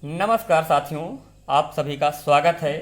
नमस्कार साथियों, आप सभी का स्वागत है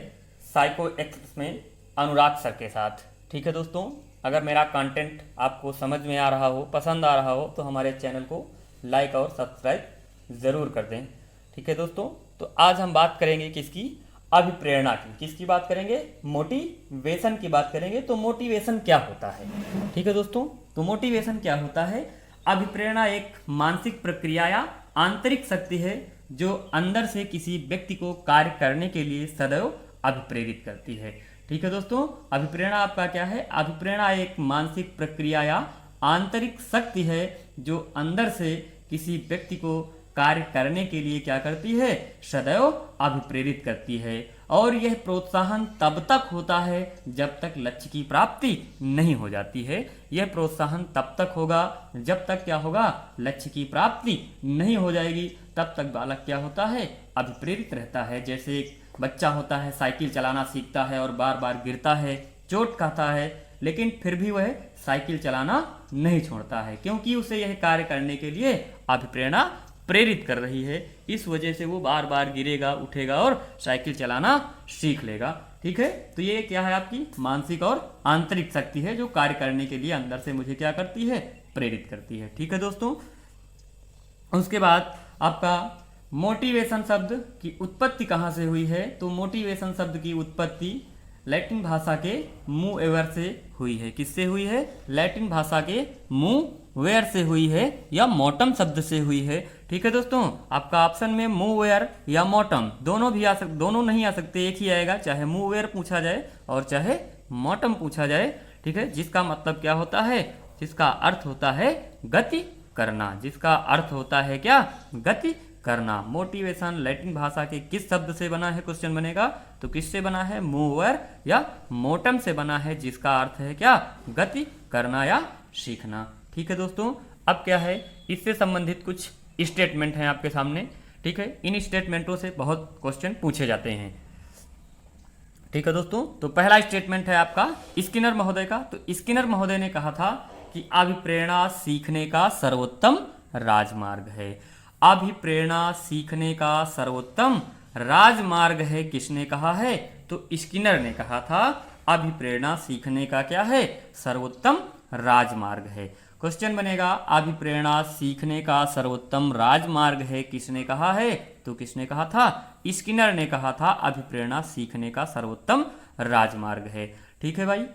साइको एक्स में अनुराग सर के साथ। ठीक है दोस्तों, अगर मेरा कंटेंट आपको समझ में आ रहा हो, पसंद आ रहा हो, तो हमारे चैनल को लाइक और सब्सक्राइब ज़रूर कर दें। ठीक है दोस्तों, तो आज हम बात करेंगे किसकी? अभिप्रेरणा की। किसकी बात करेंगे? मोटिवेशन की बात करेंगे। तो मोटिवेशन क्या होता है? ठीक है दोस्तों, तो मोटिवेशन क्या होता है? अभिप्रेरणा एक मानसिक प्रक्रिया या आंतरिक शक्ति है जो अंदर से किसी व्यक्ति को कार्य करने के लिए सदैव अभिप्रेरित करती है। ठीक है दोस्तों, अभिप्रेरणा आपका क्या है? अभिप्रेरणा एक मानसिक प्रक्रिया या आंतरिक शक्ति है जो अंदर से किसी व्यक्ति को कार्य करने के लिए क्या करती है? सदैव अभिप्रेरित करती है। और यह प्रोत्साहन तब तक होता है जब तक लक्ष्य की प्राप्ति नहीं हो जाती है। यह प्रोत्साहन तब तक होगा जब तक क्या होगा? लक्ष्य की प्राप्ति नहीं हो जाएगी। तब तक बालक क्या होता है? अभिप्रेरित रहता है। जैसे एक बच्चा होता है, साइकिल चलाना सीखता है और बार बार गिरता है, चोट खाता है, लेकिन फिर भी वह साइकिल चलाना नहीं छोड़ता है, क्योंकि उसे यह कार्य करने के लिए अभिप्रेरणा प्रेरित कर रही है। इस वजह से वो बार बार गिरेगा, उठेगा और साइकिल चलाना सीख लेगा। ठीक है, तो ये क्या है? आपकी मानसिक और आंतरिक शक्ति है जो कार्य करने के लिए अंदर से मुझे क्या करती है? प्रेरित करती है। ठीक है दोस्तों, उसके बाद आपका मोटिवेशन शब्द की उत्पत्ति कहाँ से हुई है? तो मोटिवेशन शब्द की उत्पत्ति लैटिन भाषा के मूवेर से हुई है। किससे हुई है? लैटिन भाषा के मूवेर से हुई है या मोटम शब्द से हुई है। ठीक है दोस्तों, आपका ऑप्शन में मूवेर या मोटम दोनों भी दोनों नहीं आ सकते, एक ही आएगा, चाहे मूवेर पूछा जाए और चाहे मोटम पूछा जाए। ठीक है, जिसका मतलब क्या होता है? जिसका अर्थ होता है गति करना। जिसका अर्थ होता है क्या? गति करना। मोटिवेशन लैटिन भाषा के किस शब्द से बना है? क्वेश्चन बनेगा तो किससे बना है? मूवर या मोटम से बना है, जिसका अर्थ है क्या? गति करना या सीखना। ठीक है दोस्तों, अब क्या है? इससे संबंधित कुछ स्टेटमेंट हैं आपके सामने। ठीक है, इन स्टेटमेंटों से बहुत क्वेश्चन पूछे जाते हैं। ठीक है दोस्तों, तो पहला स्टेटमेंट है आपका स्किनर महोदय का। तो स्किनर महोदय ने कहा था कि अभिप्रेरणा सीखने का सर्वोत्तम राजमार्ग है। अभिप्रेरणा सीखने का सर्वोत्तम राजमार्ग है। किसने कहा है? तो स्किनर ने कहा था अभिप्रेरणा सीखने का क्या है? सर्वोत्तम राजमार्ग है। क्वेश्चन बनेगा अभिप्रेरणा सीखने का सर्वोत्तम राजमार्ग है, किसने कहा है? तो किसने कहा था? स्किनर ने कहा था अभिप्रेरणा सीखने का सर्वोत्तम राजमार्ग है। ठीक है भाई,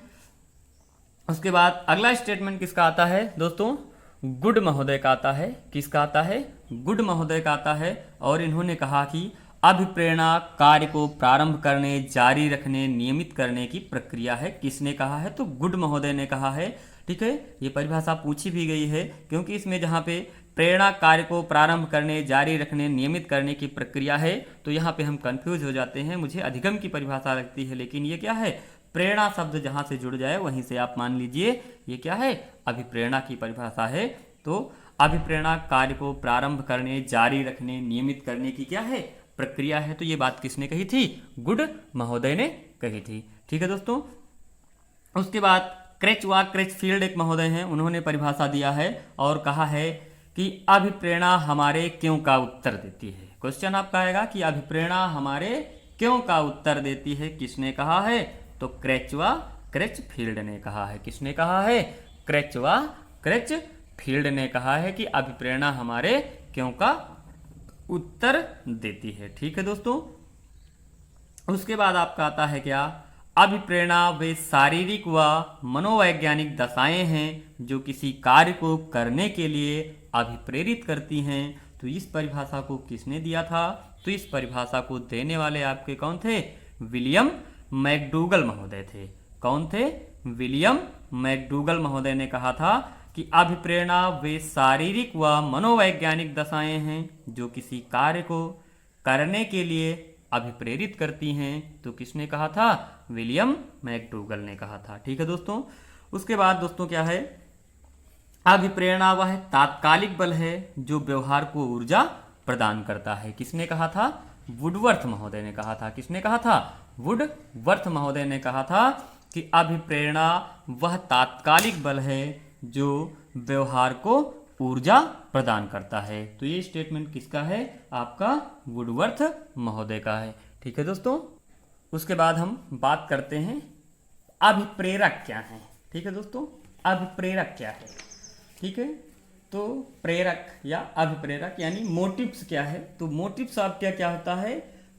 उसके बाद अगला स्टेटमेंट किसका आता है दोस्तों? गुड महोदय का आता है। किसका आता है? गुड महोदय का आता है। और इन्होंने कहा कि अभिप्रेरणा कार्य को प्रारंभ करने, जारी रखने, नियमित करने की प्रक्रिया है। किसने कहा है? तो गुड महोदय ने कहा है। ठीक है, ये परिभाषा पूछी भी गई है, क्योंकि इसमें जहाँ पे प्रेरणा कार्य को प्रारंभ करने, जारी रखने, नियमित करने की प्रक्रिया है, तो यहाँ पे हम कंफ्यूज हो जाते हैं। मुझे अधिगम की परिभाषा लगती है, लेकिन ये क्या है? प्रेरणा शब्द जहाँ से जुड़ जाए वहीं से आप मान लीजिए ये क्या है? अभिप्रेरणा की परिभाषा है। तो अभिप्रेरणा कार्य को प्रारंभ करने, जारी रखने, नियमित करने की क्या है? प्रक्रिया है। तो ये बात किसने कही थी? गुड महोदय ने कही थी। ठीक है दोस्तों, उसके बाद क्रेचफील्ड एक महोदय हैं, उन्होंने परिभाषा दिया है और कहा है कि अभिप्रेरणा हमारे क्यों का उत्तर देती है। क्वेश्चन आपका आएगा कि अभिप्रेरणा हमारे क्यों का उत्तर देती है, किसने कहा है? तो क्रेचफील्ड ने कहा है। किसने कहा है? क्रेचफील्ड ने कहा है कि अभिप्रेरणा हमारे क्यों का उत्तर देती है। ठीक है दोस्तों, उसके बाद आपका आता है क्या? अभिप्रेरणा वे शारीरिक व मनोवैज्ञानिक दशाएं हैं जो किसी कार्य को करने के लिए अभिप्रेरित करती हैं। तो इस परिभाषा को किसने दिया था? तो इस परिभाषा को देने वाले आपके कौन थे? विलियम मैकडूगल महोदय थे। कौन थे? विलियम मैकडूगल महोदय ने कहा था कि अभिप्रेरणा वे शारीरिक व मनोवैज्ञानिक दशाएं हैं जो किसी कार्य को करने के लिए अभिप्रेरित करती हैं। तो किसने कहा था? विलियम मैकडूगल ने कहा था। ठीक है दोस्तों, उसके बाद दोस्तों क्या है? अभिप्रेरणा वह तात्कालिक बल है जो व्यवहार को ऊर्जा प्रदान करता है। किसने कहा था? वुडवर्थ महोदय ने कहा था। किसने कहा था? वुडवर्थ महोदय ने कहा था कि अभिप्रेरणा वह तात्कालिक बल है जो व्यवहार को ऊर्जा प्रदान करता है। तो ये स्टेटमेंट किसका है? आपका वुडवर्थ महोदय का है। ठीक है दोस्तों, उसके बाद हम बात करते हैं अभिप्रेरक क्या है। ठीक है दोस्तों, अभिप्रेरक क्या है? ठीक है, तो प्रेरक या अभिप्रेरक यानी मोटिव्स क्या है? तो मोटिव्स आपका क्या होता है?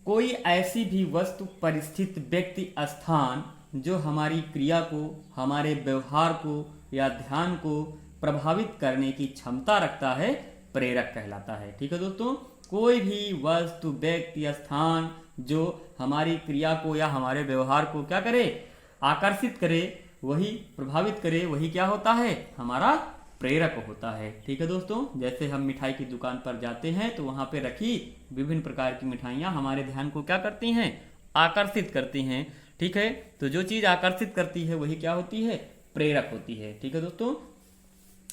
कोई ऐसी भी वस्तु, परिस्थिति, व्यक्ति, स्थान जो हमारी क्रिया को, हमारे व्यवहार को या ध्यान को प्रभावित करने की क्षमता रखता है, प्रेरक कहलाता है। ठीक है दोस्तों, कोई भी वस्तु, व्यक्ति, स्थान जो हमारी क्रिया को या हमारे व्यवहार को क्या करे? आकर्षित करे, वही प्रभावित करे, वही क्या होता है? हमारा प्रेरक होता है। ठीक है दोस्तों, जैसे हम मिठाई की दुकान पर जाते हैं तो वहां पे रखी विभिन्न प्रकार की मिठाइयां हमारे ध्यान को क्या करती हैं? आकर्षित करती हैं। ठीक है, तो जो चीज आकर्षित करती है वही क्या होती है? प्रेरक होती है। ठीक है दोस्तों,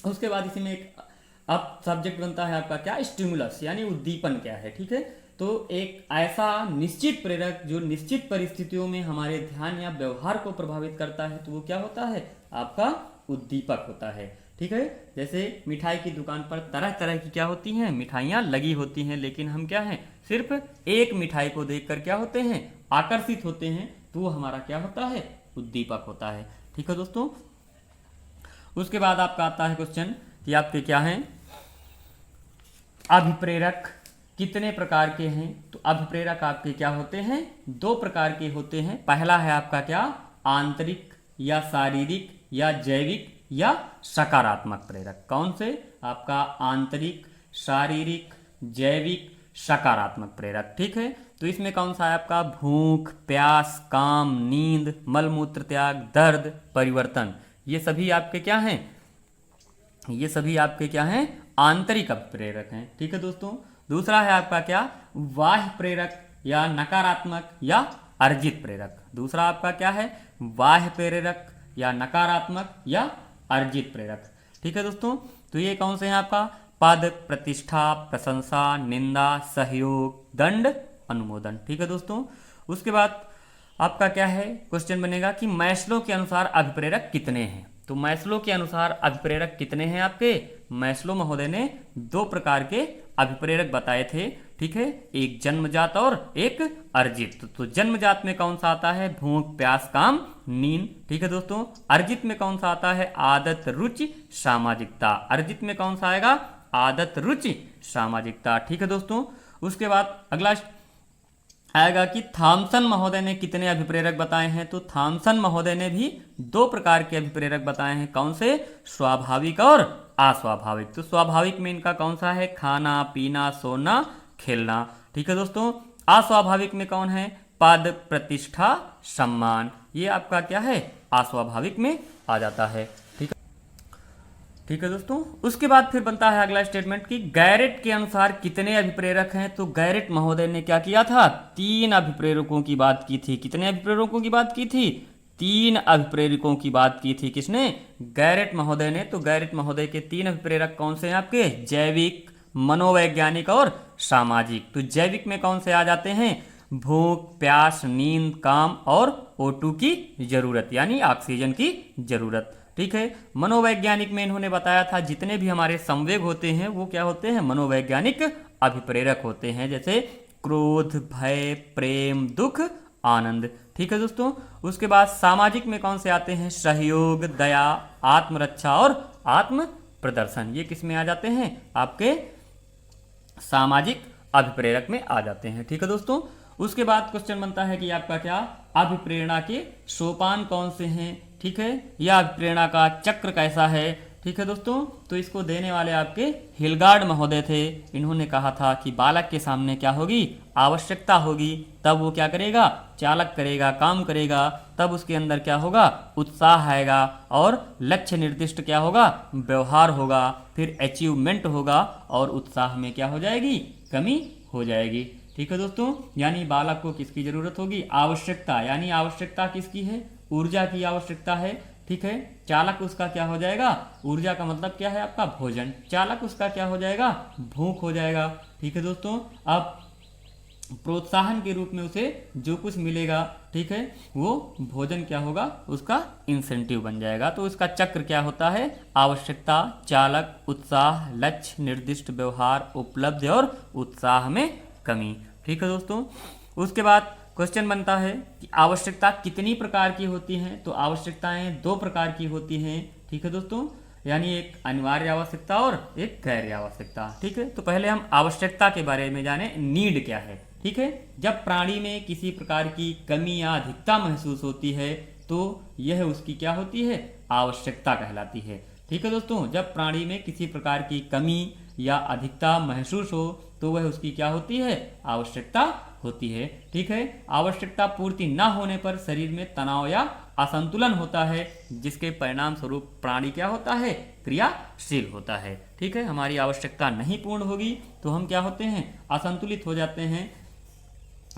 उसके बाद इसी में एक अब सब्जेक्ट बनता है आपका क्या? स्टिमुलस यानी उद्दीपन क्या है। ठीक है, तो एक ऐसा निश्चित प्रेरक जो निश्चित परिस्थितियों में हमारे ध्यान या व्यवहार को प्रभावित करता है, तो वो क्या होता है? आपका उद्दीपक होता है। ठीक है, जैसे मिठाई की दुकान पर तरह तरह की क्या होती हैं? मिठाइयाँ लगी होती हैं, लेकिन हम क्या हैं? सिर्फ एक मिठाई को देखकर क्या होते हैं? आकर्षित होते हैं, तो वो हमारा क्या होता है? उद्दीपक होता है। ठीक है दोस्तों, उसके बाद आपका आता है क्वेश्चन कि आपके क्या हैं? अभिप्रेरक कितने प्रकार के हैं? तो अभिप्रेरक आपके क्या होते हैं? दो प्रकार के होते हैं। पहला है आपका क्या? आंतरिक या शारीरिक या जैविक या सकारात्मक प्रेरक। कौन से? आपका आंतरिक, शारीरिक, जैविक, सकारात्मक प्रेरक। ठीक है, तो इसमें कौन सा है आपका? भूख, प्यास, काम, नींद, मलमूत्र त्याग, दर्द, परिवर्तन, ये सभी आपके क्या हैं? ये सभी आपके क्या हैं? आंतरिक अभिप्रेरक हैं। ठीक है दोस्तों, दूसरा है आपका क्या? बाह्य प्रेरक या नकारात्मक या अर्जित प्रेरक। दूसरा आपका क्या है? बाह्य प्रेरक या नकारात्मक या अर्जित प्रेरक। ठीक है दोस्तों, तो ये कौन से हैं आपका? पद, प्रतिष्ठा, प्रशंसा, निंदा, सहयोग, दंड, अनुमोदन। ठीक है दोस्तों, उसके बाद आपका क्या है? क्वेश्चन बनेगा कि मैस्लो के अनुसार अभिप्रेरक कितने हैं? तो मैस्लो के अनुसार अभिप्रेरक कितने हैं आपके? मैस्लो महोदय ने दो प्रकार के अभिप्रेरक बताए थे। ठीक है, एक जन्मजात और एक अर्जित। तो जन्मजात में कौन सा आता है? भूख, प्यास, काम, नींद। ठीक है दोस्तों, अर्जित में कौन सा आता है? आदत, रुचि, सामाजिकता। अर्जित में कौन सा आएगा? आदत, रुचि, सामाजिकता। ठीक है दोस्तों, उसके बाद अगला आएगा कि थॉमसन महोदय ने कितने अभिप्रेरक बताए हैं? तो थॉमसन महोदय ने भी दो प्रकार के अभिप्रेरक बताए हैं। कौन से? स्वाभाविक और अस्वाभाविक। तो स्वाभाविक में इनका कौन सा है? खाना, पीना, सोना, खेलना। ठीक है दोस्तों, अस्वाभाविक में कौन है? पद, प्रतिष्ठा, सम्मान। ये आपका क्या है? अस्वाभाविक में आ जाता है। ठीक है दोस्तों, उसके बाद फिर बनता है अगला स्टेटमेंट कि गैरेट के अनुसार कितने अभिप्रेरक हैं? तो गैरेट महोदय ने क्या किया था? तीन अभिप्रेरकों की बात की थी। कितने अभिप्रेरकों की बात की थी? तीन अभिप्रेरकों की बात की थी। किसने? गैरेट महोदय ने। तो गैरेट महोदय के तीन अभिप्रेरक कौन से हैं आपके? जैविक, मनोवैज्ञानिक और सामाजिक। तो जैविक में कौन से आ जाते हैं? भूख, प्यास, नींद, काम और O2 की जरूरत यानी ऑक्सीजन की जरूरत। ठीक है, मनोवैज्ञानिक में इन्होंने बताया था जितने भी हमारे संवेग होते हैं वो क्या होते हैं? मनोवैज्ञानिक अभिप्रेरक होते हैं, जैसे क्रोध, भय, प्रेम, दुख, आनंद। ठीक है दोस्तों, उसके बाद सामाजिक में कौन से आते हैं? सहयोग, दया, आत्मरक्षा और आत्म प्रदर्शन। ये किस में आ जाते हैं? आपके सामाजिक अभिप्रेरक में आ जाते हैं। ठीक है दोस्तों, उसके बाद क्वेश्चन बनता है कि आपका क्या? अभिप्रेरणा के सोपान कौन से हैं? ठीक है, या अभिप्रेरणा का चक्र कैसा है? ठीक है दोस्तों, तो इसको देने वाले आपके हिलगार्ड महोदय थे। इन्होंने कहा था कि बालक के सामने क्या होगी? आवश्यकता होगी, तब वो क्या करेगा? चालक करेगा, काम करेगा। तब उसके अंदर क्या होगा? उत्साह आएगा और लक्ष्य निर्दिष्ट क्या होगा? व्यवहार होगा, फिर अचीवमेंट होगा और उत्साह में क्या हो जाएगी? कमी हो जाएगी। ठीक है दोस्तों, यानी बालक को किसकी जरूरत होगी? आवश्यकता, यानी आवश्यकता किसकी है? ऊर्जा की आवश्यकता है। ठीक है, चालक उसका क्या हो जाएगा? ऊर्जा का मतलब क्या है आपका? भोजन। चालक उसका क्या हो जाएगा? भूख हो जाएगा। ठीक है दोस्तों, अब प्रोत्साहन के रूप में उसे जो कुछ मिलेगा, ठीक है, वो भोजन क्या होगा, उसका इंसेंटिव बन जाएगा। तो इसका चक्र क्या होता है, आवश्यकता, चालक, उत्साह, लक्ष्य, निर्दिष्ट व्यवहार, उपलब्धि और उत्साह में कमी। ठीक है दोस्तों। उसके बाद क्वेश्चन बनता है कि आवश्यकता कितनी प्रकार की होती हैं। तो आवश्यकताएं दो प्रकार की होती हैं। ठीक है दोस्तों, यानी एक अनिवार्य आवश्यकता और एक गैर आवश्यकता। ठीक है, तो पहले हम आवश्यकता के बारे में जाने, नीड क्या है। ठीक है, जब प्राणी में किसी प्रकार की कमी या अधिकता महसूस होती है तो यह उसकी क्या होती है, आवश्यकता कहलाती है। ठीक है दोस्तों, जब प्राणी में किसी प्रकार की कमी या अधिकता महसूस हो तो वह उसकी क्या होती है, आवश्यकता होती है। ठीक है, आवश्यकता पूर्ति न होने पर शरीर में तनाव या असंतुलन होता है, जिसके परिणाम स्वरूप प्राणी क्या होता है, क्रियाशील होता है। ठीक है, हमारी आवश्यकता नहीं पूर्ण होगी तो हम क्या होते हैं, असंतुलित हो जाते हैं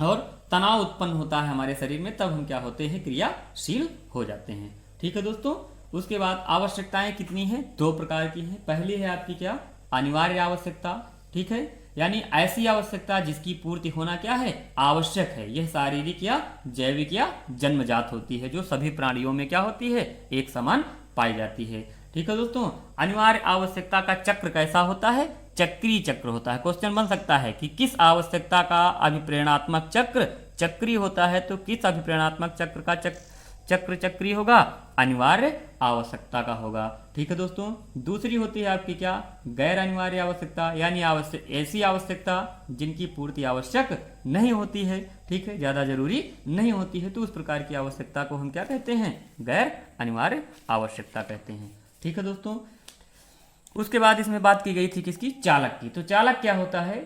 और तनाव उत्पन्न होता है हमारे शरीर में, तब हम क्या होते हैं, क्रियाशील हो जाते हैं। ठीक है दोस्तों। उसके बाद आवश्यकताएं कितनी हैं, दो प्रकार की हैं। पहली है आपकी क्या, अनिवार्य आवश्यकता। ठीक है, यानी ऐसी आवश्यकता जिसकी पूर्ति होना क्या है, आवश्यक है। यह शारीरिक या जैविक या जन्मजात होती है, जो सभी प्राणियों में क्या होती है, एक समान पाई जाती है। ठीक है दोस्तों। अनिवार्य आवश्यकता का चक्र कैसा होता है, चक्रीय चक्र होता है। क्वेश्चन बन सकता है कि किस आवश्यकता का अभिप्रेरणात्मक चक्र चक्रीय होता है। तो किस अभिप्रेरणात्मक चक्र का चक्र चक्रीय होगा, अनिवार्य आवश्यकता का होगा। ठीक है दोस्तों। दूसरी होती है आपकी क्या, गैर अनिवार्य आवश्यकता, यानी ऐसी आवश्यकता जिनकी पूर्ति आवश्यक नहीं होती है। ठीक है, ज्यादा जरूरी नहीं होती है, तो उस प्रकार की आवश्यकता को हम क्या कहते हैं, गैर अनिवार्य आवश्यकता कहते हैं। ठीक है दोस्तों। उसके बाद इसमें बात की गई थी किसकी, चालक की। तो चालक क्या होता है,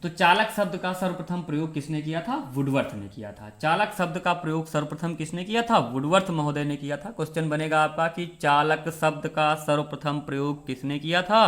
तो चालक शब्द का सर्वप्रथम प्रयोग किसने किया था, वुडवर्थ ने किया था। चालक शब्द का प्रयोग सर्वप्रथम किसने किया था, वुडवर्थ महोदय ने किया था। क्वेश्चन बनेगा आपका कि चालक शब्द का सर्वप्रथम प्रयोग किसने किया था।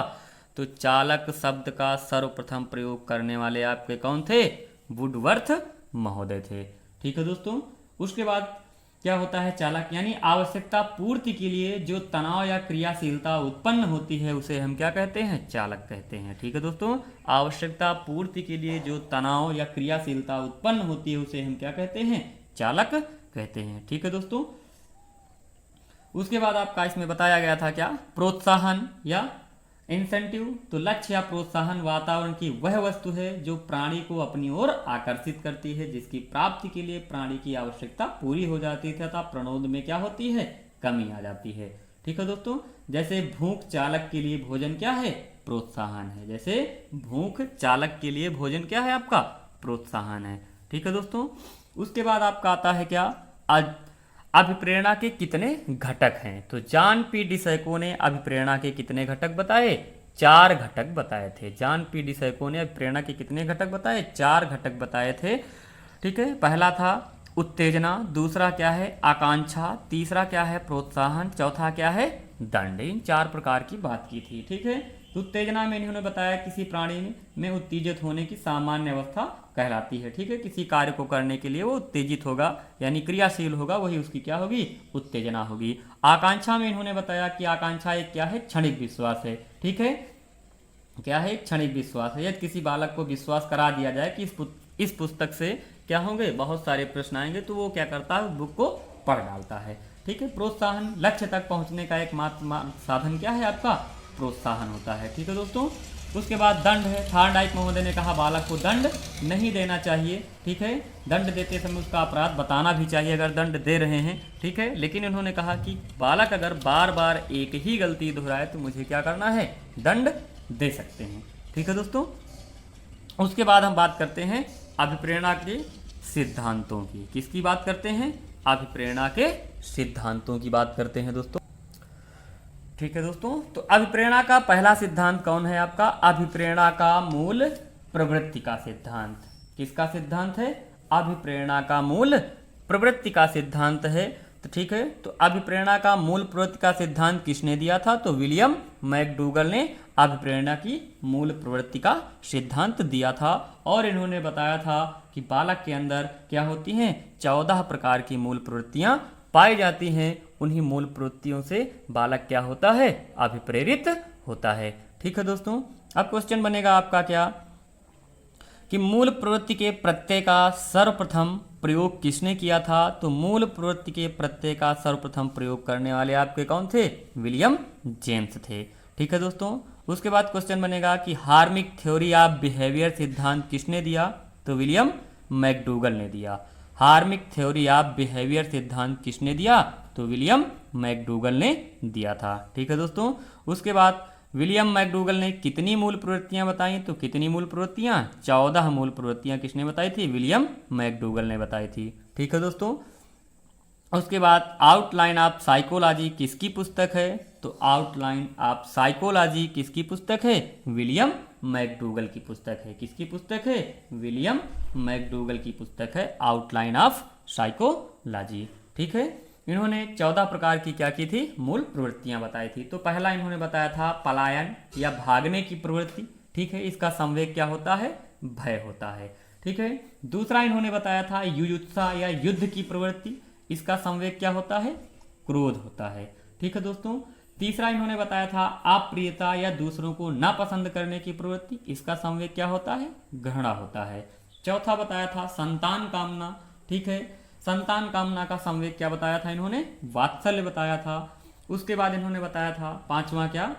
तो चालक शब्द का सर्वप्रथम प्रयोग करने वाले आपके कौन थे, वुडवर्थ महोदय थे। ठीक है दोस्तों। उसके बाद क्या होता है, चालक यानी आवश्यकता पूर्ति के लिए जो तनाव या क्रियाशीलता उत्पन्न होती है उसे हम क्या कहते हैं, चालक कहते हैं। ठीक है दोस्तों। आवश्यकता पूर्ति के लिए जो तनाव या क्रियाशीलता उत्पन्न होती है उसे हम क्या कहते हैं, चालक कहते हैं। ठीक है दोस्तों। उसके बाद आपका इसमें बताया गया था क्या, प्रोत्साहन या इंसेंटिव। तो लक्ष्य या प्रोत्साहन वातावरण की वह वस्तु है जो प्राणी को अपनी ओर आकर्षित करती है, जिसकी प्राप्ति के लिए प्राणी की आवश्यकता पूरी हो जाती है तथा प्रणोद में क्या होती है, कमी आ जाती है। ठीक है दोस्तों। जैसे भूख चालक के लिए भोजन क्या है, प्रोत्साहन है। जैसे भूख चालक के लिए भोजन क्या है, आपका प्रोत्साहन है। ठीक है दोस्तों। उसके बाद आपका आता है क्या, अभिप्रेरणा के कितने घटक हैं। तो जॉन पी डिसैको ने अभिप्रेरणा के कितने घटक बताए, 4 घटक बताए थे। जॉन पी डिसैको ने अभिप्रेरणा के कितने घटक बताए, 4 घटक बताए थे। ठीक है, पहला था उत्तेजना, दूसरा क्या है, आकांक्षा, तीसरा क्या है, प्रोत्साहन, चौथा क्या है, दंड। इन 4 प्रकार की बात की थी। ठीक है। तो उत्तेजना में इन्होंने बताया किसी प्राणी में उत्तेजित होने की सामान्य अवस्था कहलाती है। ठीक है, किसी कार्य को करने के लिए वो उत्तेजित होगा यानी क्रियाशील होगा, वही उसकी क्या होगी, उत्तेजना होगी। आकांक्षा में इन्होंने बताया कि आकांक्षा एक क्या है, क्षणिक विश्वास है। ठीक है, क्या है, एक क्षणिक विश्वास है। यदि किसी बालक को विश्वास करा दिया जाए कि इस पुस्तक से क्या होंगे, बहुत सारे प्रश्न आएंगे, तो वो क्या करता है, बुक को पढ़ डालता है। ठीक है। प्रोत्साहन, लक्ष्य तक पहुंचने का एकमात्र साधन क्या है, आपका प्रोत्साहन होता है। ठीक है दोस्तों। उसके बाद दंड है। थार्डाइक महोदय ने कहा बालक को दंड नहीं देना चाहिए। ठीक है, दंड देते समय उसका अपराध बताना भी चाहिए अगर दंड दे रहे हैं। ठीक है, लेकिन इन्होंने कहा कि बालक अगर बार बार एक ही गलती दोहराए तो मुझे क्या करना है, दंड दे सकते हैं। ठीक है दोस्तों। उसके बाद हम बात करते हैं अभिप्रेरणा के सिद्धांतों की। किसकी बात करते हैं, अभिप्रेरणा के सिद्धांतों की बात करते हैं दोस्तों। ठीक है दोस्तों। तो अभिप्रेरणा का पहला सिद्धांत कौन है, आपका अभिप्रेरणा का मूल प्रवृत्ति का सिद्धांत। किसका सिद्धांत है, अभिप्रेरणा का मूल प्रवृत्ति का सिद्धांत है। तो ठीक है, तो अभिप्रेरणा का मूल प्रवृत्ति का सिद्धांत किसने दिया था, तो विलियम मैकडूगल ने अभिप्रेरणा की मूल प्रवृत्ति का सिद्धांत दिया था। और इन्होंने बताया था कि बालक के अंदर क्या होती हैं, 14 प्रकार की मूल प्रवृत्तियां पाई जाती हैं। उन्हीं मूल प्रवृत्तियों से बालक क्या होता है, अभिप्रेरित होता है। ठीक है दोस्तों। अब क्वेश्चन बनेगा आपका क्या कि मूल प्रवृत्ति के प्रत्यय का सर्वप्रथम प्रयोग किसने किया था? तो मूल प्रवृत्ति के प्रत्यय का सर्वप्रथम प्रयोग करने वाले आपके कौन थे? विलियम जेम्स थे। ठीक है दोस्तों। उसके बाद क्वेश्चन बनेगा कि हार्मिक थ्योरी ऑफ बिहेवियर सिद्धांत किसने दिया? तो विलियम मैकडूगल ने दिया। हार्मिक थ्योरी ऑफ बिहेवियर सिद्धांत किसने दिया? तो विलियम मैकडूगल ने दिया था। ठीक है दोस्तों। उसके बाद विलियम मैकडूगल ने कितनी मूल प्रवृत्तियां बताई? तो कितनी मूल प्रवृत्तियां? 14 मूल प्रवृत्तियां किसने बताई थी? विलियम मैकडूगल ने बताई थी। ठीक है दोस्तों। उसके बाद आउटलाइन ऑफ साइकोलॉजी किसकी पुस्तक है? तो आउटलाइन ऑफ साइकोलॉजी किसकी पुस्तक है? विलियम मैकडूगल की पुस्तक है। किसकी पुस्तक है? विलियम मैकडूगल की पुस्तक है आउटलाइन ऑफ साइकोलॉजी। ठीक है। इन्होंने 14 प्रकार की क्या की थी? मूल प्रवृत्तियां बताई थी। तो पहला इन्होंने बताया था पलायन या भागने की प्रवृत्ति। ठीक है। इसका संवेग क्या होता है? भय होता है। ठीक है। दूसरा इन्होंने बताया था युयुत्सा या युद्ध की प्रवृत्ति। इसका संवेग क्या होता है? क्रोध होता है। ठीक है दोस्तों। तीसरा इन्होंने बताया था अप्रियता या दूसरों को नापसंद करने की प्रवृत्ति। इसका संवेग क्या होता है? घृणा होता है। चौथा बताया था संतान कामना। ठीक है। संतान कामना का संवेग क्या बताया था इन्होंने? वात्सल्य बताया था। उसके बाद इन्होंने बताया था पांचवा क्या?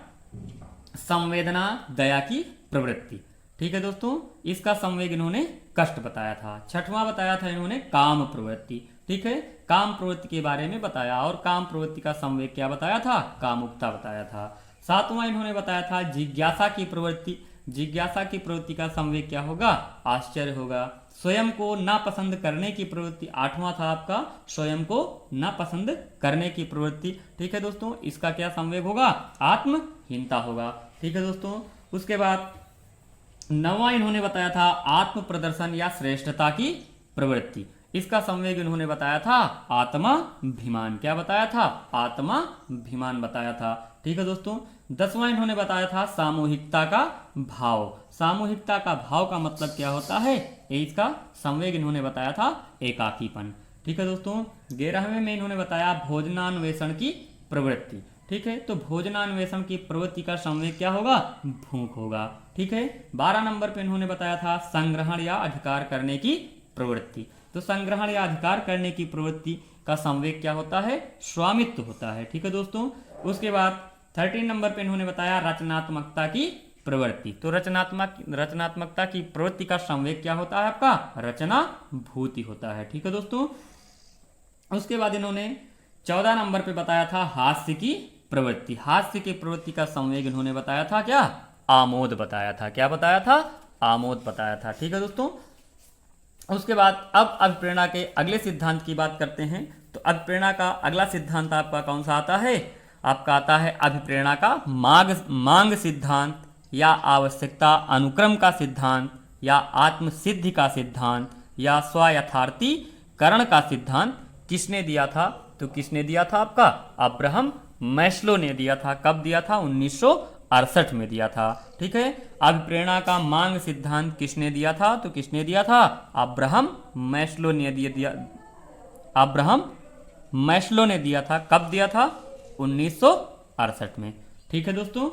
संवेदना दया की प्रवृत्ति। ठीक है दोस्तों। इसका संवेग इन्होंने कष्ट बताया था। छठवां बताया था इन्होंने काम प्रवृत्ति। ठीक है। काम प्रवृत्ति के बारे में बताया और काम प्रवृत्ति का संवेग क्या बताया था? कामुकता बताया था। सातवां इन्होंने बताया था जिज्ञासा की प्रवृत्ति। जिज्ञासा की प्रवृत्ति का संवेग क्या होगा? आश्चर्य होगा। स्वयं को नापसंद करने की प्रवृत्ति। आठवां था आपका स्वयं को नापसंद करने की प्रवृत्ति। ठीक है दोस्तों। इसका क्या संवेग होगा? आत्महीनता होगा। ठीक है दोस्तों। उसके बाद नौवां इन्होंने बताया था आत्म प्रदर्शन या श्रेष्ठता की प्रवृत्ति। इसका संवेग इन्होंने बताया था आत्माभिमान। क्या बताया था? आत्माभिमान बताया था। ठीक है दोस्तों। 10वां इन्होंने बताया था सामूहिकता का भाव। सामूहिकता का भाव का मतलब क्या होता है? इसका संवेग इन्होंने बताया था एकाकीपन। ठीक है दोस्तों। 11वें में इन्होंने बताया भोजनान्वेषण की प्रवृत्ति। ठीक है। तो भोजनान्वेषण की प्रवृत्ति का संवेग क्या होगा? भूख होगा। ठीक है। 12 नंबर पे इन्होंने बताया था संग्रहण या अधिकार करने की प्रवृत्ति। तो संग्रहण या अधिकार करने की प्रवृत्ति का संवेग क्या होता है? स्वामित्व होता है। ठीक है दोस्तों। उसके बाद 13 नंबर पे इन्होंने बताया रचनात्मकता की प्रवृत्ति। तो रचनात्मकता की प्रवृत्ति का संवेग क्या होता है आपका? रचनाभूति होता है। ठीक है दोस्तों। उसके बाद इन्होंने 14 नंबर पे बताया था हास्य की प्रवृत्ति। हास्य की प्रवृत्ति का संवेग इन्होंने बताया था क्या? आमोद बताया था। क्या बताया था? आमोद बताया था। ठीक है दोस्तों। उसके बाद अब अभिप्रेरणा के अगले सिद्धांत की बात करते हैं। तो अभिप्रेरणा का अगला सिद्धांत आपका कौन सा आता है? आपका आता है अभिप्रेरणा का मांग सिद्धांत या आवश्यकता अनुक्रम का सिद्धांत या आत्मसिद्धि का सिद्धांत या स्वयथार्थीकरण का सिद्धांत किसने दिया था? तो किसने दिया था आपका? अब्राहम मैस्लो ने दिया था। कब दिया था? 1968 में दिया था। ठीक है। अभिप्रेरणा का मांग सिद्धांत किसने दिया था? तो किसने दिया था? अब्राहम मैस्लो ने दिया। अब्राहम मैस्लो ने दिया था। कब दिया था? 1968 में। ठीक है दोस्तों।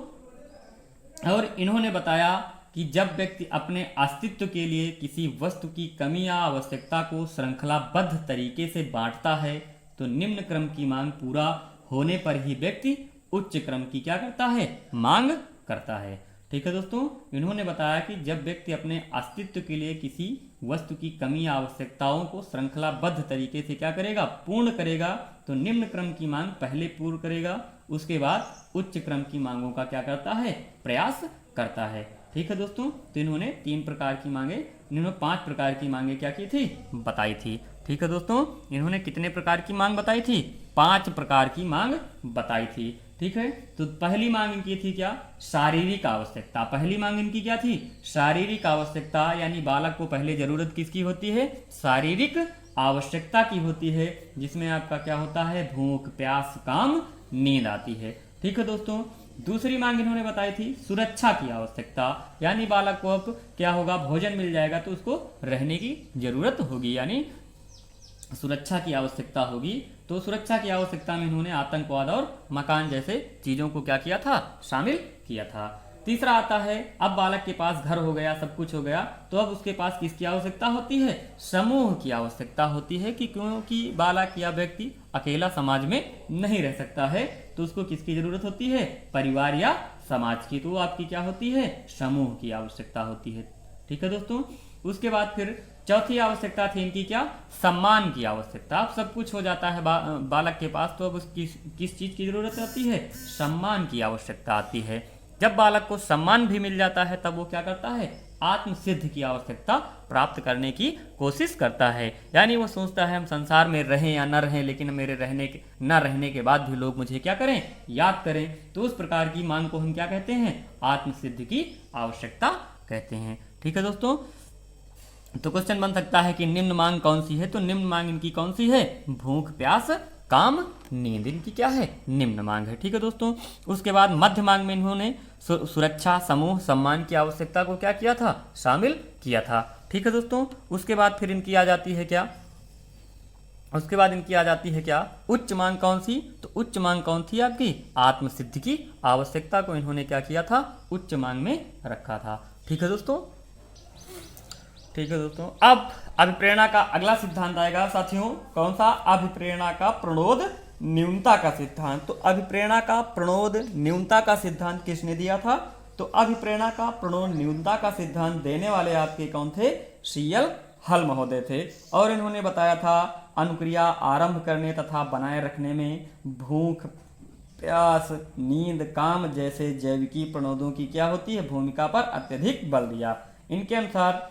और इन्होंने बताया कि जब व्यक्ति अपने अस्तित्व के लिए किसी वस्तु की कमी या आवश्यकता को श्रृंखलाबद्ध तरीके से बांटता है तो निम्न क्रम की मांग पूरा होने पर ही व्यक्ति उच्च क्रम की क्या करता है? मांग करता है। ठीक है दोस्तों। इन्होंने बताया कि जब व्यक्ति अपने अस्तित्व के लिए किसी वस्तु की कमी या आवश्यकताओं को श्रृंखलाबद्ध तरीके से क्या करेगा? पूर्ण करेगा, तो निम्न क्रम की मांग पहले पूर्ण करेगा, उसके बाद उच्च क्रम की मांगों का क्या करता है? प्रयास करता है। ठीक है दोस्तों। तो इन्होंने 3 प्रकार की मांगे, इन्होंने 5 प्रकार की मांगे क्या की थी? बताई थी। ठीक है दोस्तों। इन्होंने कितने प्रकार की मांग बताई थी? 5 प्रकार की मांग बताई थी। ठीक है। तो पहली मांग इनकी थी क्या? शारीरिक आवश्यकता। पहली मांग इनकी क्या थी? शारीरिक आवश्यकता, यानी बालक को पहले जरूरत किसकी होती है? शारीरिक आवश्यकता की होती है, जिसमें आपका क्या होता है? भूख, प्यास, काम, नींद आती है। ठीक है दोस्तों। दूसरी मांग इन्होंने बताई थी सुरक्षा की आवश्यकता, यानी बालक को अब क्या होगा? भोजन मिल जाएगा तो उसको रहने की जरूरत होगी, यानी सुरक्षा की आवश्यकता होगी। तो सुरक्षा की आवश्यकता में इन्होंने आतंकवाद और मकान जैसे चीजों को क्या किया था? शामिल किया था। तीसरा आता है, अब बालक के पास घर हो गया, सब कुछ हो गया, तो अब उसके पास किसकी आवश्यकता होती है? समूह की आवश्यकता होती है, कि क्योंकि बालक या व्यक्ति अकेला समाज में नहीं रह सकता है, तो उसको किसकी जरूरत होती है? परिवार या समाज की। तो आपकी क्या होती है? समूह की आवश्यकता होती है। ठीक है दोस्तों। उसके बाद फिर चौथी आवश्यकता थी इनकी क्या? सम्मान की आवश्यकता। अब सब कुछ हो जाता है बालक के पास, तो अब उसकी किस चीज की जरूरत आती है? सम्मान की आवश्यकता आती है। जब बालक को सम्मान भी मिल जाता है, तब वो क्या करता है? आत्मसिद्ध की आवश्यकता प्राप्त करने की कोशिश करता है। यानी वो सोचता है हम संसार में रहें या न रहें, लेकिन मेरे न रहने के बाद भी लोग मुझे क्या करें? याद करें। तो उस प्रकार की मांग को हम क्या कहते हैं? आत्मसिद्ध की आवश्यकता कहते हैं। ठीक है दोस्तों। तो क्वेश्चन बन सकता है कि निम्न मांग कौन सी है? तो निम्न मांग इनकी कौन सी है? भूख, प्यास, काम, नींद, इनकी क्या है? निम्न मांग है। ठीक है दोस्तों। उसके बाद मध्य मांग में इन्होंने सुरक्षा, समूह, सम्मान की आवश्यकता को क्या किया था? शामिल किया था। ठीक है दोस्तों। उसके बाद फिर इनकी आ जाती है क्या? उसके बाद इनकी आ जाती है क्या? उच्च मांग कौन सी? तो उच्च मांग कौन थी आपकी? आत्मसिद्धि की आवश्यकता को इन्होंने क्या किया था? उच्च मांग में रखा था। ठीक है दोस्तों। ठीक है दोस्तों। अब अभिप्रेरणा का अगला सिद्धांत आएगा साथियों। कौन सा? अभिप्रेरणा का प्रणोद न्यूनता का सिद्धांत। तो अभिप्रेरणा का प्रणोद न्यूनता का सिद्धांत किसने दिया था? तो अभिप्रेरणा का प्रणोद न्यूनता का सिद्धांत देने वाले आपके कौन थे? CL हल महोदय थे। और इन्होंने बताया था अनुक्रिया आरंभ करने तथा बनाए रखने में भूख, प्यास, नींद, काम जैसे जैविकी प्रणोदों की क्या होती है? भूमिका पर अत्यधिक बल दिया। इनके अनुसार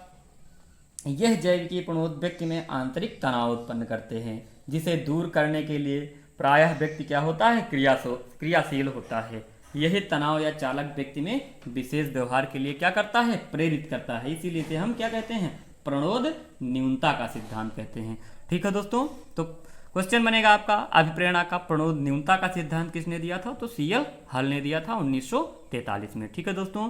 यह जैविकी प्रणोद व्यक्ति में आंतरिक तनाव उत्पन्न करते हैं, जिसे दूर करने के लिए प्रायः व्यक्ति क्या होता है? क्रियाशील होता है। यही तनाव या चालक व्यक्ति में विशेष व्यवहार के लिए क्या करता है? प्रेरित करता है। इसीलिए इसे हम क्या कहते हैं? प्रणोद न्यूनता का सिद्धांत कहते हैं। ठीक है दोस्तों। तो क्वेश्चन बनेगा आपका, अभिप्रेरणा का प्रणोद न्यूनता का सिद्धांत किसने दिया था? तो CL हल ने दिया था 1943 में। ठीक है दोस्तों।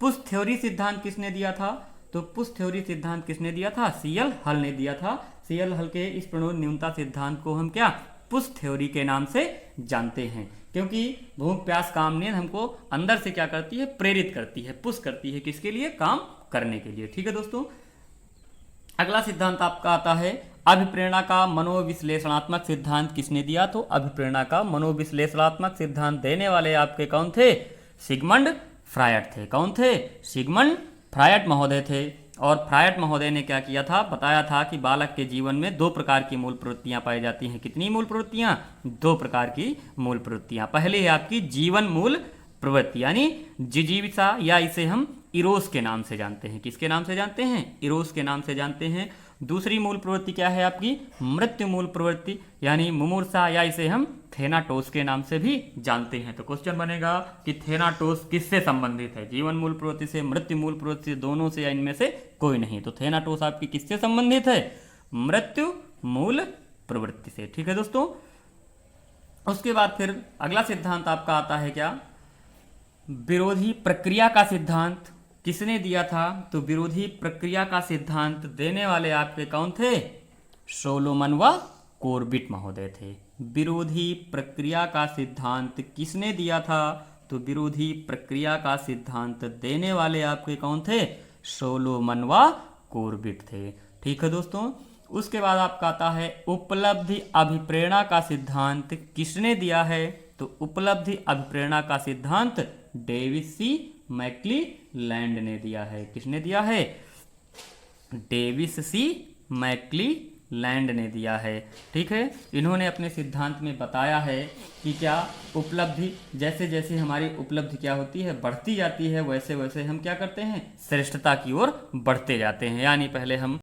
पुश थ्योरी सिद्धांत किसने दिया था? तो पुश थ्योरी सिद्धांत किसने दिया था? CL हल ने दिया था। CL हल के इस प्रणोद न्यूनता सिद्धांत को हम क्या? पुश थ्योरी के नाम से जानते हैं, क्योंकि भूख, प्यास, काम, नींद हमको अंदर से क्या करती है? प्रेरित करती है, पुश करती है। किसके लिए? काम करने के लिए। ठीक है दोस्तों। अगला सिद्धांत आपका आता है अभिप्रेरणा का मनोविश्लेषणात्मक सिद्धांत किसने दिया? तो अभिप्रेरणा का मनोविश्लेषणात्मक सिद्धांत देने वाले आपके कौन थे? सिगमंड फ्रायड थे। कौन थे? सिगमंड फ्रायड महोदय थे। और फ्रायड महोदय ने क्या किया था? बताया था कि बालक के जीवन में 2 प्रकार की मूल प्रवृत्तियां पाई जाती हैं। कितनी मूल प्रवृत्तियां? 2 प्रकार की मूल प्रवृत्तियां। पहली है आपकी जीवन मूल प्रवृत्ति, यानी जिजीविका, या इसे हम इरोस के नाम से जानते हैं। किसके नाम से जानते हैं? इरोस के नाम से जानते हैं। दूसरी मूल प्रवृत्ति क्या है आपकी? मृत्यु मूल प्रवृत्ति, यानी मुमूर्षा, या इसे हम थेनाटोस के नाम से भी जानते हैं। तो क्वेश्चन बनेगा कि थेनाटोस किससे संबंधित है? जीवन मूल प्रवृत्ति से, मृत्यु मूल प्रवृत्ति से, दोनों से, या इनमें से कोई नहीं। तो थेनाटोस आपकी किससे संबंधित है? मृत्यु मूल प्रवृत्ति से। ठीक है दोस्तों। उसके बाद फिर अगला सिद्धांत आपका आता है क्या? विरोधी प्रक्रिया का सिद्धांत किसने दिया था? तो विरोधी प्रक्रिया का सिद्धांत देने वाले आपके कौन थे? सोलोमन व कॉर्बिट महोदय थे। विरोधी प्रक्रिया का सिद्धांत किसने दिया था? तो विरोधी प्रक्रिया का सिद्धांत देने वाले आपके कौन थे? सोलोमन व कॉर्बिट थे। ठीक है दोस्तों। उसके बाद आपका आता है उपलब्धि अभिप्रेरणा का सिद्धांत किसने दिया है? तो उपलब्धि अभिप्रेरणा का सिद्धांत डेविस C मैक्लीलैंड ने दिया है। किसने दिया है? डेविस C मैक्लीलैंड ने दिया है। ठीक है। इन्होंने अपने सिद्धांत में बताया है कि क्या उपलब्धि, जैसे जैसे हमारी उपलब्धि क्या होती है? बढ़ती जाती है, वैसे वैसे हम क्या करते हैं? श्रेष्ठता की ओर बढ़ते जाते हैं। यानी पहले हम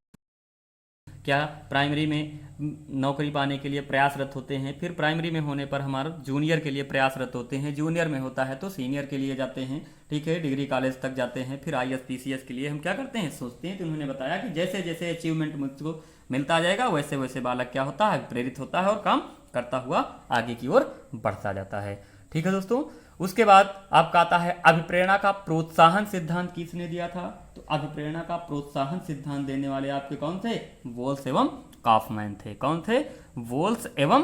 क्या प्राइमरी में नौकरी पाने के लिए प्रयासरत होते हैं, फिर प्राइमरी में होने पर हमारा जूनियर के लिए प्रयासरत होते हैं, जूनियर में होता है तो सीनियर के लिए जाते हैं। ठीक है। डिग्री कॉलेज तक जाते हैं, फिर IAS PCS के लिए हम क्या करते हैं? सोचते हैं। तो उन्होंने बताया कि जैसे जैसे अचीवमेंट मुझको मिलता जाएगा, वैसे वैसे बालक क्या होता है? प्रेरित होता है और काम करता हुआ आगे की ओर बढ़ता जाता है। ठीक है दोस्तों। उसके बाद आपका आता है अभिप्रेरणा का प्रोत्साहन सिद्धांत किसने दिया था? तो अभिप्रेरणा का प्रोत्साहन सिद्धांत देने वाले आपके कौन थे? वोल्स एवं काफमैन थे। कौन थे? वोल्स एवं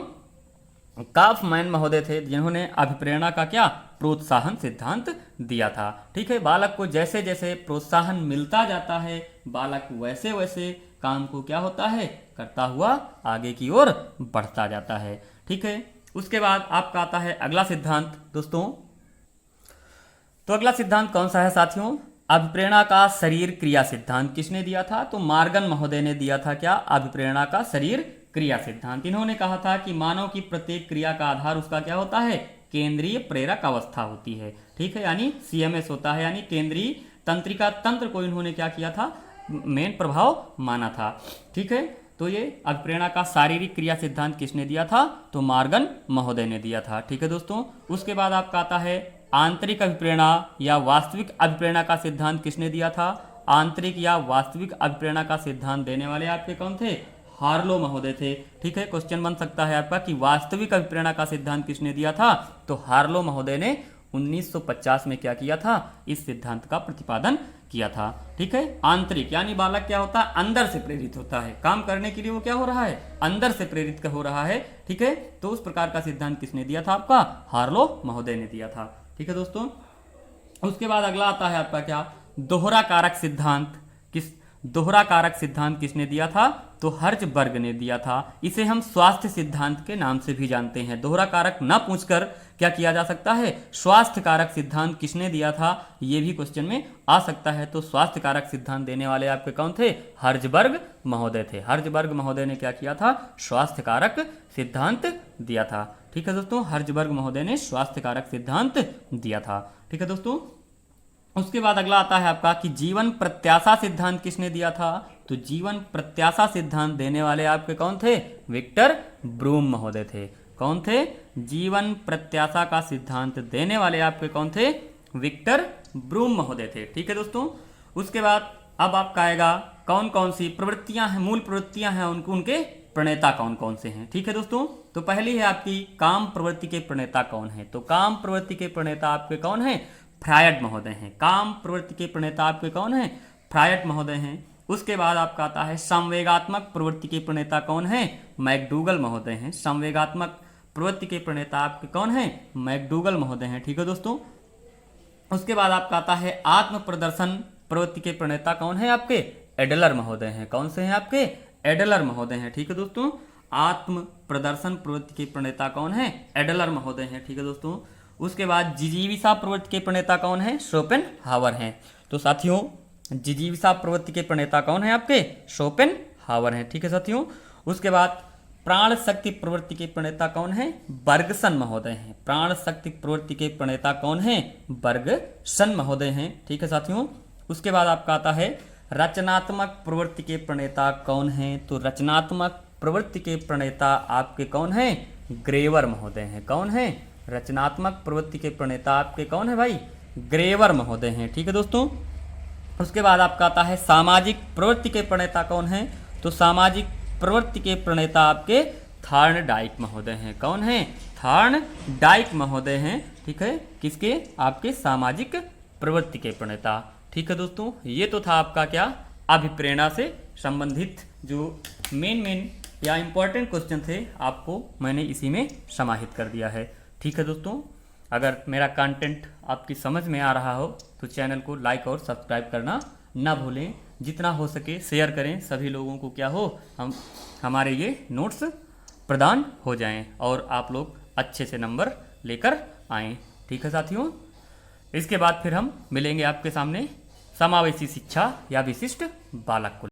काफमैन महोदय थे, जिन्होंने अभिप्रेरणा का क्या प्रोत्साहन सिद्धांत दिया था। ठीक है, बालक को जैसे जैसे प्रोत्साहन मिलता जाता है, बालक वैसे वैसे काम को क्या होता है, करता हुआ आगे की ओर बढ़ता जाता है। ठीक है, उसके बाद आपका आता है अगला सिद्धांत दोस्तों। तो अगला सिद्धांत कौन सा है साथियों? अभिप्रेरणा का शरीर क्रिया सिद्धांत किसने दिया था? तो मॉर्गन महोदय ने दिया था। क्या? अभिप्रेरणा का शरीर क्रिया सिद्धांत। इन्होंने कहा था कि मानव की प्रत्येक क्रिया का आधार उसका क्या होता है? केंद्रीय प्रेरक अवस्था होती है। ठीक है, यानी सीएमएस होता है, यानी केंद्रीय तंत्रिका तंत्र को इन्होंने क्या किया था? मेन प्रभाव माना था। ठीक है, तो ये अभिप्रेरणा का शारीरिक क्रिया सिद्धांत किसने दिया था? तो मॉर्गन महोदय ने दिया था। ठीक है दोस्तों, उसके बाद आपका आता है आंतरिक अभिप्रेरणा या वास्तविक अभिप्रेरणा का सिद्धांत किसने दिया था? आंतरिक या वास्तविक अभिप्रेरणा का सिद्धांत देने वाले आपके कौन थे? हार्लो महोदय थे। ठीक है, क्वेश्चन बन सकता है आपका कि वास्तविक अभिप्रेरणा का सिद्धांत किसने दिया था? तो हार्लो महोदय ने 1950 में क्या किया था? इस सिद्धांत का प्रतिपादन किया था। ठीक है, आंतरिक यानी बालक क्या होता है? अंदर से प्रेरित होता है, काम करने के लिए वो क्या हो रहा है? अंदर से प्रेरित हो रहा है। ठीक है, तो उस प्रकार का सिद्धांत किसने दिया था? आपका हार्लो महोदय ने दिया था। ठीक है दोस्तों, उसके बाद अगला आता है आपका क्या? दोहरा कारक सिद्धांत। दोहरा कारक सिद्धांत किसने दिया था? तो हर्ज़बर्ग ने दिया था। इसे हम स्वास्थ्य सिद्धांत के नाम से भी जानते हैं। दोहरा कारक न पूछकर क्या किया जा सकता है? स्वास्थ्य कारक सिद्धांत किसने दिया था, ये भी क्वेश्चन में आ सकता है। तो स्वास्थ्य कारक सिद्धांत देने वाले आपके कौन थे? हर्ज़बर्ग महोदय थे। हर्ज़बर्ग महोदय ने क्या किया था? स्वास्थ्य कारक सिद्धांत दिया था। ठीक है दोस्तों, हर्ज़बर्ग महोदय ने स्वास्थ्य कारक सिद्धांत दिया था। ठीक है दोस्तों, उसके बाद अगला आता है आपका कि जीवन प्रत्याशा सिद्धांत किसने दिया था? तो जीवन प्रत्याशा सिद्धांत देने वाले आपके कौन थे? विक्टर ब्रूम महोदय थे। कौन थे? जीवन प्रत्याशा का सिद्धांत देने वाले आपके कौन थे? विक्टर ब्रूम महोदय थे। ठीक है दोस्तों, उसके बाद अब आपका आएगा कौन कौन सी प्रवृत्तियां हैं, मूल प्रवृत्तियां हैं, उनके प्रणेता कौन कौन से हैं। ठीक है दोस्तों, तो पहली है आपकी काम प्रवृत्ति के प्रणेता कौन है? तो काम प्रवृत्ति के प्रणेता आपके कौन है? फ्रायड महोदय हैं। काम प्रवृत्ति के प्रणेता आपके कौन है? फ्रायड महोदय हैं। उसके बाद आपका आता है संवेगात्मक प्रवृत्ति के प्रणेता कौन है? मैकडूगल महोदय हैं। संवेगात्मक प्रवृत्ति के प्रणेता आपके कौन है? मैकडूगल महोदय हैं। ठीक है दोस्तों, उसके बाद आपका आता है आत्म प्रदर्शन प्रवृत्ति के प्रणेता कौन है? आपके एडलर महोदय हैं। कौन से हैं? आपके एडलर महोदय हैं। ठीक है दोस्तों, आत्म प्रदर्शन प्रवृत्ति के प्रणेता कौन है? एडलर महोदय हैं। ठीक है दोस्तों, उसके बाद जिजीविषा प्रवृत्ति के प्रणेता कौन है? शोपेनहावर हैं। तो साथियों, जिजीविषा प्रवृत्ति के प्रणेता कौन है? आपके शोपेनहावर हैं। ठीक है साथियों, उसके बाद प्राण शक्ति प्रवृत्ति के प्रणेता कौन है? बर्गसन महोदय हैं। प्राण शक्ति प्रवृत्ति के प्रणेता कौन है? बर्गसन महोदय हैं। ठीक है साथियों, उसके बाद आपका आता है रचनात्मक प्रवृत्ति के प्रणेता कौन है? तो रचनात्मक प्रवृत्ति के प्रणेता आपके कौन है? ग्रेवर महोदय हैं। कौन है? रचनात्मक प्रवृत्ति के प्रणेता आपके कौन है भाई? ग्रेवर महोदय हैं। ठीक है दोस्तों, उसके बाद आपका आता है सामाजिक प्रवृत्ति के प्रणेता कौन है? तो सामाजिक प्रवृत्ति के प्रणेता आपके थॉर्नडाइक महोदय हैं। कौन है? थॉर्नडाइक महोदय हैं। ठीक है, किसके? आपके सामाजिक प्रवृत्ति के प्रणेता। ठीक है दोस्तों, ये तो था आपका क्या? अभिप्रेरणा से संबंधित जो मेन या इम्पोर्टेंट क्वेश्चन थे, आपको मैंने इसी में समाहित कर दिया है। ठीक है दोस्तों, अगर मेरा कंटेंट आपकी समझ में आ रहा हो तो चैनल को लाइक और सब्सक्राइब करना ना भूलें। जितना हो सके शेयर करें, सभी लोगों को क्या हो, हमारे ये नोट्स प्रदान हो जाएं और आप लोग अच्छे से नंबर लेकर आएँ। ठीक है साथियों, इसके बाद फिर हम मिलेंगे आपके सामने समावेशी शिक्षा या विशिष्ट बालक को